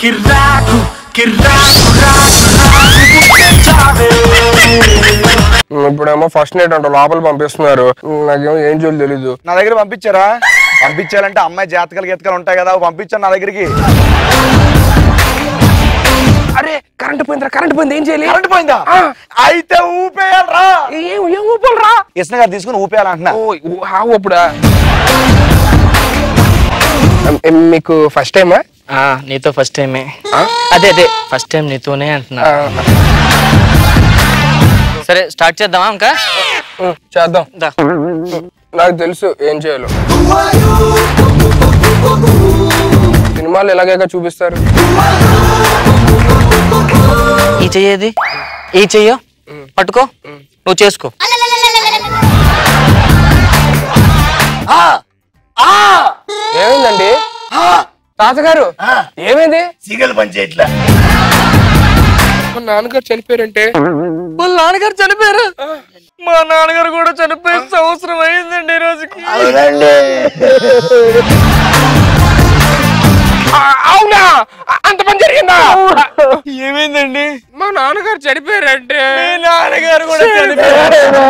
కిర్రాకు ఇప్పుడేమో first night అంట లోపల పంపిస్తున్నారు. నాకేమో ఏం చేయాలి తెలీదు. నా దగ్గర పంపించారా? పంపించాలంటే అమ్మాయి జాతకాలు గీతకాలు ఉంటాయి కదా, పంపించాను నా దగ్గరికి. అరే కరెంట్ పోయిందిరా, కరెంట్ పోయింది, ఏం చేయాలి? కరెంట్ పోయిందా? అయితే ఊపేయాలరా. ఏం ఊపాలరా? కృష్ణ గారు తీసుకుని ఊపేయాలంటున్నా. ఇప్పుడా మీకు ఫస్ట్ టైమా? నీతో ఫస్ట్ టైమే. అదే ఫస్ట్ టైం నీతోనే అంటున్నా. సరే స్టార్ట్ చేద్దామా? ఇంకా చేద్దాం. నాకు తెలుసు ఏం చేయాలో. సినిమాలు ఎలాగైనా చూపిస్తారు. ఈ చెయ్యేది, ఈ చెయ్యో పట్టుకో, నువ్వు చేసుకో. ఏమైందండి తాతగారు? ఏమైంది? సిగల్ పంచేట్లా మా నాన్నగారు చనిపోయారంటే. వాళ్ళ నాన్నగారు చనిపోయారు? మా నాన్నగారు కూడా చనిపోయిన సంవత్సరం అయిందండి ఈ రోజుకి. అవునా? అంత పని జరిగిందా? ఏమైందండి? మా నాన్నగారు చనిపోయారంటే. నాన్నగారు కూడా చనిపోయారు.